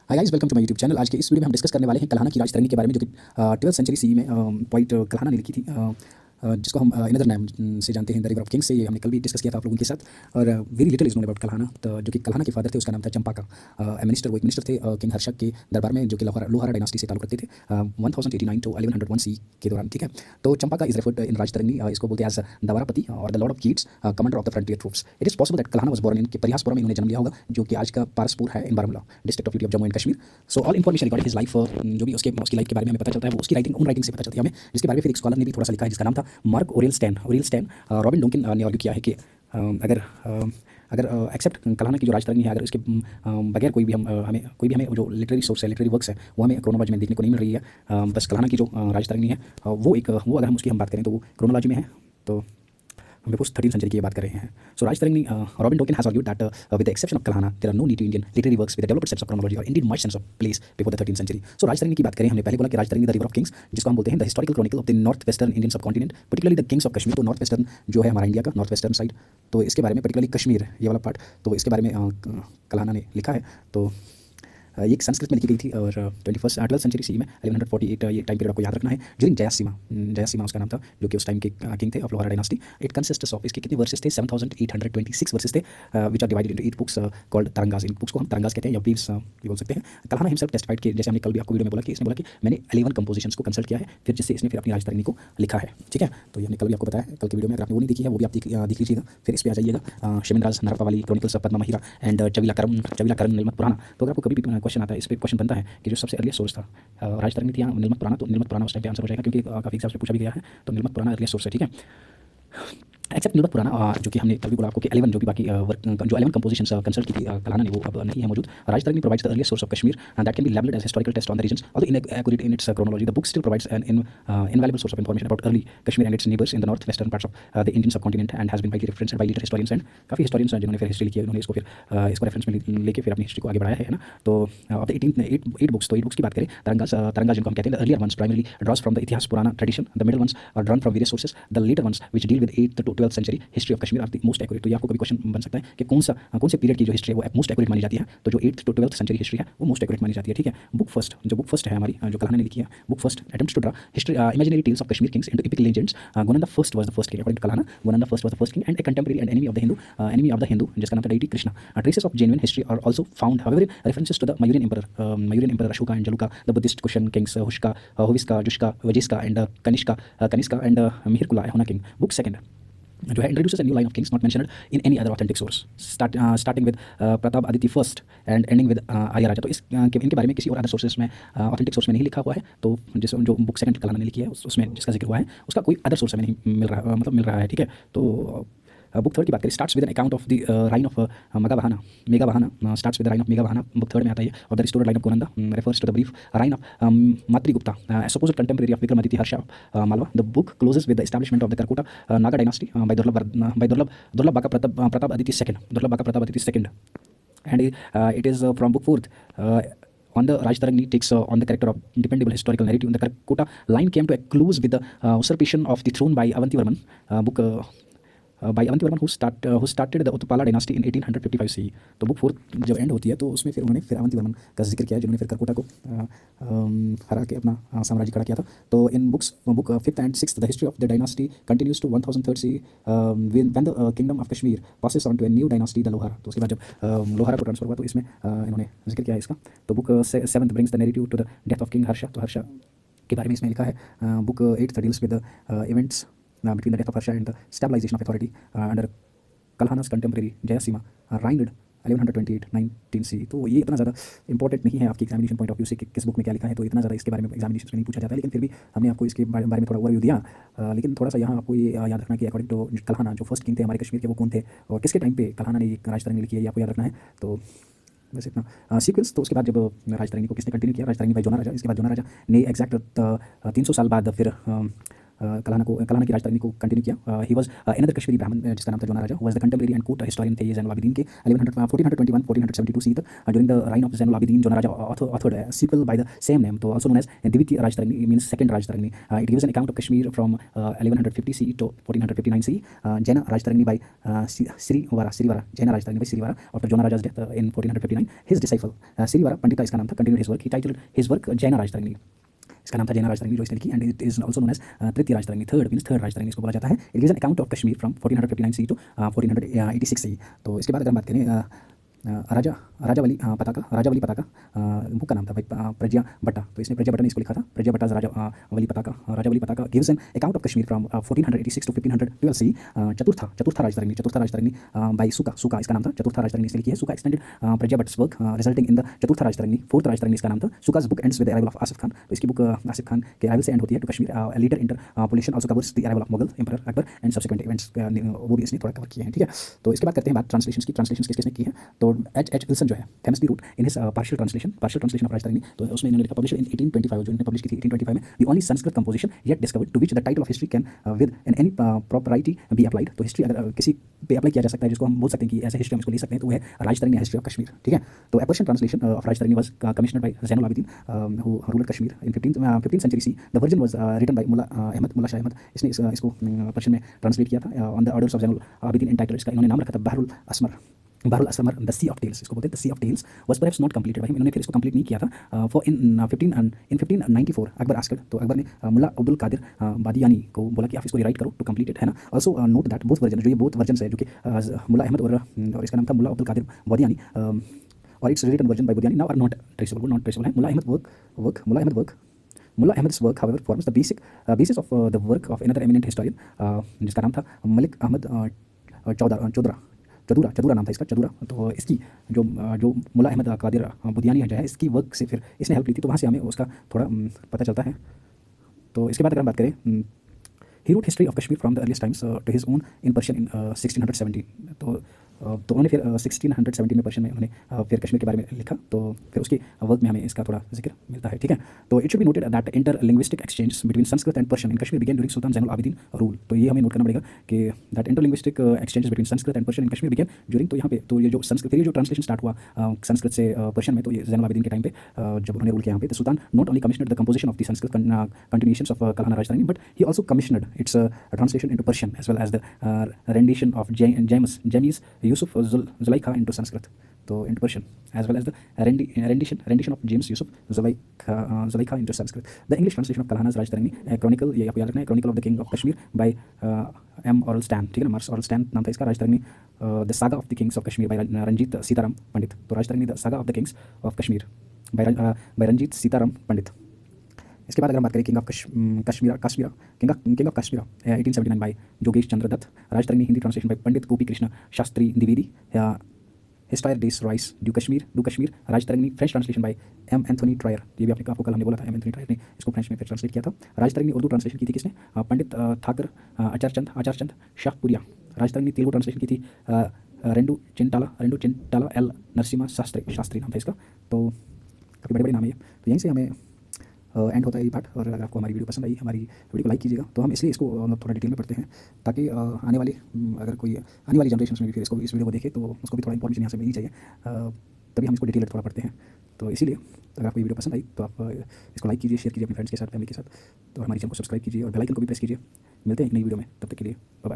Hi guys, welcome to my YouTube channel. आज के इस वीडियो में हम डिस्कस करने वाले हैं कल्हाना की राजतरंगी के बारे में, जो कि 12th सेंचुरी सी में पोइट कल्हाना ने लिखी थी, जिसको हम अनदर नाम से जानते हैं, द रिवर ऑफ किंग्स। से ये हमने कल भी डिस्कस किया था आप लोगों के साथ। और very little is known about Kalhana. तो जो कि कल्हाना के फादर थे, उसका नाम था चंपाका। मिनिस्टर, वो एक मिनिस्टर थे किंग हर्षक के दरबार में, जो कि लोहारा डायनास्टी से ताल्लुक रखते थे 1089 टू 1101 सी के दौरान। ठीक है, तो चंपाका इज रेफर्ड इन राजतरंगी, इसको बोलते हैं एज दवारापति और the lord of gates, commander of the frontier troops. It is possible that Kalhana was born in Parihaspur में इन्होंने जन्म लिया होगा, जो कि आज का पारसपुर है in Baramulla district of Jammu and Kashmir. So all information regarding his life, जो भी उसकी लाइफ के बारे में हमें पता चलता है, वो उसकी उन राइटिंग से पता चलती है हमें, जिसके बारे में फिर एक स्कॉलर ने भी थोड़ा सा लिखा है, जिसका नाम था मार्क ओरेल स्टैन। रॉबिन डोंकिन ने आर्ग्यू किया है कि अगर अगर एक्सेप्ट कल्हाना की जो राजतरंगी है, अगर इसके बगैर कोई भी हमें जो लिटरेरी सोर्स है, लिटरेरी वर्क्स है, वो हमें क्रोनोलॉजी में देखने को नहीं मिल रही है। बस कल्हाना की जो राजतरंगी है, वो अगर हम उसकी बात करें तो वो क्रोनोलॉजी में है। तो हम बिफोर 13th सेंचुरी की बात कर रहे हैं। So Rajatarangini, Robin Donkin has argued that with the exception of Kalhana there are no neat Indian literary works with developed sense of chronology और indeed much sense of place before the 13th century. So Rajatarangini की बात करें, हमने पहले बोला कि Rajatarangini the river of kings, जिसको हम बोलते हैं the historical chronicle of the north western Indian subcontinent, particularly the kings of Kashmir. तो नॉर्थ वेस्टर्न जो है हमारा इंडिया का नॉर्थ वेस्टर्न साइड, तो इसके बारे में पर्टिकुलरली कश्मीर, ये वाला पार्ट, तो इसके बारे में कल्हाना ने लिखा है। तो ये एक संस्कृत में लिखी गई थी और 12th सेंचुरी सी में 1148, ये टाइम पीरियड आपको याद रखना है। ड्यूरिंग जयसीमा उसका नाम था, जो कि उस टाइम के किंग थे of Lohara dynasty. It consists of, इसके कितने वर्सेस थे? 7826 वर्सेस थे, which are divided into 8 books called Tarangas. इन बुक्स को हम तरंगास कहते हैं या वीव्स भी बोल सकते हैं। कल्हाना हिमसेल्फ टेस्टिफाइड कि, जैसे हमने कल भी आपको वीडियो में बोला कि इसने बोला कि मैंने 11 कंपोजिशंस को कंसल्ट किया है, फिर जिससे इसने फिर अपनी राजतरंगी को लिखा है। ठीक है, तो ये हमने कल भी आपको बताया, कल की वीडियो में। अगर आपने वो नहीं देखी है, वो भी आप देख लीजिएगा। फिर इस पर आ जाइएगा, शिवेंद्राज Nripavali chronicles of Padma Mihira and चविला करम नीलमत पुराना। तो अगर आपको कभी भी क्वेश्चन आता है, इस पर क्वेश्चन बनता है कि जो सबसे अर्लीस्ट सोर्स था राजतरंगी थी यहाँ नीलमत पुराना, तो नीलमत पुराना उस टाइम पे आंसर हो जाएगा, क्योंकि काफी एग्जाम्स में पूछा भी गया है। तो नीलमत पुराना अर्लीस्ट सोर्स है। ठीक है, एक्सेप्ट नीलमत पुराना, जो कि हमने तभी बोला आपको कि 11 जो भी बाकी जो 11 कंपोजिशंस कंसल्ट की थी कल्हाना ने, वो अब नहीं है मौजूद। Rajatarangini provides the earliest source of Kashmir and that can be labelled as historical text on the regions, although inaccurate in its chronology. The book still provides an invaluable source of information about early Kashmir and its neighbours in the north western parts of the Indian subcontinent and has been widely referenced by later historians and काफी historians जिन्होंने फिर history लिखी है, उन्होंने इसको फिर इसको reference में लेके फिर अपनी हिस्ट्री को आगे बढ़ाया है ना। तो ऑफ द 8 बुक्स, तो 8 बुक्स की बात करें, तरंगा जिनको हम कहते हैं, the earlier ones primarily draws from the itihasa Purana tradition, the middle ones are drawn from various sources, the later ones which deal with 8th to 12th century history of Kashmir are the most accurate. तो ये आपको कभी question बन सकता है कि कौन से पीरियड की जो हिस्ट्री है वो मोस्ट एक्यूरेट मानी जाती है। तो जो 8th to 12th century history है वो मोस्ट एक्यूरेट मानी जाती है। ठीक है, बुक फर्स्ट है हमारी, जो कल्हाना ने लिखी है, book first attempts to draw history imaginary tales of Kashmir kings into epic legends. Gonanda first was the first king according to Kalhana. Gonanda first was the first king and a contemporary and enemy of the Hindu, जिसका नाम था deity Krishna. Traces of genuine history are also found, however references to the Mauryan emperor Ashoka and Jaluka, the Buddhist Kushan kings Hushka, Huvishka, Jushka, वजिस्का and Kanishka and Mihirakula Huna king. Book second जो है introduces a new line of kings not mentioned in any other authentic source, starting with Pratap Aditya first and ending with Arya Raja. तो इनके बारे में किसी और other sources में, authentic source में नहीं लिखा हुआ है। तो जो बुक सेकंड कल्हाना ने लिखी है, उसमें जिसका जिक्र हुआ है, उसका कोई अदर सोर्स में नहीं मिल रहा है। ठीक है, तो बुक थर्ड की बात करें, starts with N account of the reign of मेगावाहना, starts with the reign of मेगावाहना, book third में आता है। और the restored line of Gonanda refers to the brief reign of मातृगुप्ता, supposed contemporary of Vikramaditya Harsh of Malwa. The book closes with the establishment of the Karkota Naga dynasty bye दुर्लभ बाका Pratap Aditya second and it is from book fourth on the Rajtarangi takes on the character of dependable historical narrative. The Karkota line came to a close with the usurpation of the throne by Avantivarman, by Avantivarman who started the Utpala dynasty in 1855 CE. तो book fourth जब and होती है, तो उसमें फिर उन्होंने फिर अवंतिवर्मन का जिक्र किया है, जिन्होंने फिर करकोटा को हरा के अपना साम्राज्य खड़ा किया था। तो in book fifth and sixth the history of the dynasty continues to 1003 CE when the kingdom of Kashmir passes on to a new dynasty the Lohara. तो उसके बाद जब लोहारा को ट्रांसफर हुआ, तो इसमें इन्होंने जिक्र किया है इसका। तो book seventh brings the narrative to the death of king Harsha. तो हर्षा के बारे में इसमें लिखा है। Book eighth deals with events between the death of Harsha and the stabilization of authority under Kalhana's contemporary Jayasima, reigned 1128-19 CE। तो ये इतना ज़्यादा इंपॉर्टेंट नहीं है आपकी एग्जामिनेशन पॉइंट ऑफ व्यू से कि किस बुक में क्या लिखा है, तो इतना ज़्यादा इसके बारे में एग्जामिनेशन में नहीं पूछा जाता है। लेकिन फिर भी हमने आपको इसके बारे में थोड़ा ओवरव्यू दिया। लेकिन थोड़ा सा यहाँ आपको ये याद रखना कि अकॉर्डिंग टू कल्हाना जो फर्स्ट किंग थे हमारे कश्मीर के, वो कौन थे और किसके टाइम पे कल्हाना ने राजतरंगी लिखी है, ये आपको याद रखना है। तो बस इतना सीक्वेंस। तो उसके बाद जब राजतरंगी को किसने कंटिन्यू किया, राजतरंगी बाय जोना राजा। इसके बाद जोना राजा ने एग्जैक्ट 300 साल बाद फिर कलाना की राजतरंगी को कंटिन्यू किया। ही वाज अनदर कश्मीरी ब्राह्मण जिसका नाम था Jonaraja, was the contemporary and court historian थे ज़ैनुल आबिदीन के 1421 1472 सी तक। During the reign of Zainul Abidin Jonaraja authored a sequel by the same name, तो also known as Diviti Rajtarangni, means second Rajtarangni. It gives an account of Kashmir from 1150 CE to 1459 CE. Jaina Rajtarangni by Srivara, Jaina Rajtarangni by Srivara after Jona Raja's death in 1459. His disciple Srivara Pandita इसका नाम था, continued his work. He titled his work Jaina Rajtarangni. इसका नाम था जैना राजतरंगी जो इसने लिखी, and it is also known as Tritiya Rajatarangini, third Rajatarangini इसको बोला जाता है। It gives an account of Kashmir from 1459 C to 1486 C. तो इसके बाद अगर हम बात करें राजावली पताका बुक का नाम था भाई प्रज्ञा बट्टा, तो इसने प्रज्ञा बट्टा ने इसको लिखा था, प्रज्ञा Bhatta Rajavali Pataka gives an account of Kashmir from 1486 to 1512 C. Chaturtha Rajatarangini by Suka इसका नाम था, चतुर्था राजतरंगी इसने लिखी है। Suka extended Prajna Bhatta's work resulting in the Chaturtha Rajatarangini, fourth Rajatarangini इसका नाम था। Suka's book ends with the arrival of Asif Khan, तो इसकी बुक आसिफ खान के अराइवल से एंड होती है to Kashmir. Later interpolation also covers the arrival of Mughal emperor Akbar and subsequent events, वो भी इसने थोड़ा कवर किए हैं, ठीक है। तो इसके बाद करते हैं बात ट्रांसलेशन किसने की है। तो एच विल्सन जो है famously wrote in his partial translation of Rajatarangini, तो उसमें इन्होंने लिखा पब्लिश इन 1825, जो इन्होंने पब्लिश की थी 1825 में, the only Sanskrit composition yet discovered to which the title of history can with any propriety be applied. तो हिस्ट्री अगर किसी पे अप्लाई किया जा सकता है, जिसको हम बोल सकते हैं कि ऐसे हिस्ट्री हम इसको ले सकते हैं, तो वो है राजतरंगी हिस्ट्री ऑफ कश्मीर, ठीक है। तो a Persian translation of राजतरंगी was commissioned by Zainul Abidin, who ruled Kashmir in 15th century C. The version was written by मुल्ला शाह अहमद, इसने इसको पर्शियन में ट्रांसलेट किया था on the orders of Zainul Abidin entitle. इसका इन्होंने नाम रखा था Bahrul Asmar, the sea of tales इसको बोलते हैं, the sea of tales was perhaps not completed by him, इन्होंने फिर इसको कंप्लीट नहीं किया था। फॉर इन 1594 अकबर आस्क्ड, तो अकबर ने मुल्ला अब्दुल कादिर बादियानी को बोला कि आप इसको राइट करो टू कंप्लीट इट, है ना। Also note that both version, जो ये बोथ वर्जन है, जो कि मुल्ला अहमद और इसका नाम था मुल्ला अब्दुल कादिर बादियानी, और its written version by Badayuni now are not traceable है। Mulla अहमद's work, however, forms the basis of the work of another eminent historian, जिसका नाम था मलिक अहमद चदूरा नाम था इसका, चदूरा। तो इसकी जो मुल्ला अहमद कादिर बुदियानी जो है, इसकी वर्क से फिर इसने हेल्प ली थी, तो वहाँ से हमें उसका थोड़ा पता चलता है। तो इसके बाद अगर हम बात करें, he wrote history of Kashmir from the earliest times to his own in Persian in 1617। तो उन्होंने फिर 1617 में पर्शियन में उन्होंने फिर कश्मीर के बारे में लिखा, तो फिर उसकी वर्क में हमें इसका थोड़ा जिक्र मिलता है, ठीक है। तो it should be noted that inter linguistic exchange between Sanskrit and Persian in Kashmir began during Sultan Zainul Abidin rule. तो ये हमें नोट करना पड़ेगा कि that inter linguistic exchange between Sanskrit and Persian in Kashmir began during, तो यहाँ पे तो ये जो संस्कृत फिर ये जो ट्रांसलेशन स्टार्ट हुआ संस्कृत से पर्शियन में, तो ये ज़ैनुल आबिदीन के टाइम पे जब उन्होंने रूल किया यहाँ पे, तो sultan not only commissioned the composition of the Sanskrit continuations of Kalhana Rajatarangini, but he also commissioned its translation into Persian as well as the rendition of James Yusuf Zulaikha into Sanskrit, तो into Persian, as well as the rendition of James Yusuf Zulaikha into Sanskrit. The English translation of Kalhana's Rajtarangi, chronicle, ये आपको याद रखना है, chronicle of the king of Kashmir by M. Oral Stan, ठीक है ना, Oral Stan नाम था इसका। राजतरंगी the saga of the kings of Kashmir by Ranjit Sitaram Pandit, तो राजतरंगी the saga of the kings of Kashmir by Ranjit Sitaram Pandit। इसके बाद अगर हम बात करें किंग ऑफ कश्मीरा 1879 बाय जोगेश Chandra Dutt, Rajatarangini Hindi translation by Pandit Gopi Krishna Shastri Dwivedi, Histoire des Rois du Kashmir, Rajatarangini French translation by M Anthony Troyer, ये भी आपको कल हमने बोला था, एम एंथोनी ट्रायर ने इसको फ्रेंच में फिर ट्रांसलेट किया था। राजतरंगी उर्दू ट्रांसलेशन की थी किसने, पंडित ठाकर आचारचंद शाहपुरिया। राजतरंगी तेलुगु ट्रांसलेशन की थी रेंडू चिंटाला एल नरसिम्हा शास्त्री नाम था इसका। तो काफ़ी बड़े नाम है ये। तो यहीं से हमें एंड होता है ये पार्ट, और अगर आपको हमारी वीडियो पसंद आई, हमारी वीडियो को लाइक कीजिएगा। तो हम इसलिए इसको थोड़ा डिटेल में पढ़ते हैं, ताकि आने वाली जनरेशन में भी फिर इस वीडियो को देखे, तो उसको भी थोड़ा इन्फॉर्मेशन यहाँ से मिलनी चाहिए, तभी हम इसको डिटेल थोड़ा पढ़ते हैं। तो इसीलिए अगर आपको ये वीडियो पसंद आई, तो आप इसको लाइक कीजिए, शेयर कीजिए अपने फ्रेंड्स के साथ, फैमिली के साथ, तो हमारे चैनल को सब्सक्राइब कीजिए और बेल आइकन को भी प्रेस कीजिए। मिलते हैं एक नई वीडियो में, तब तक के लिए बाय बाय।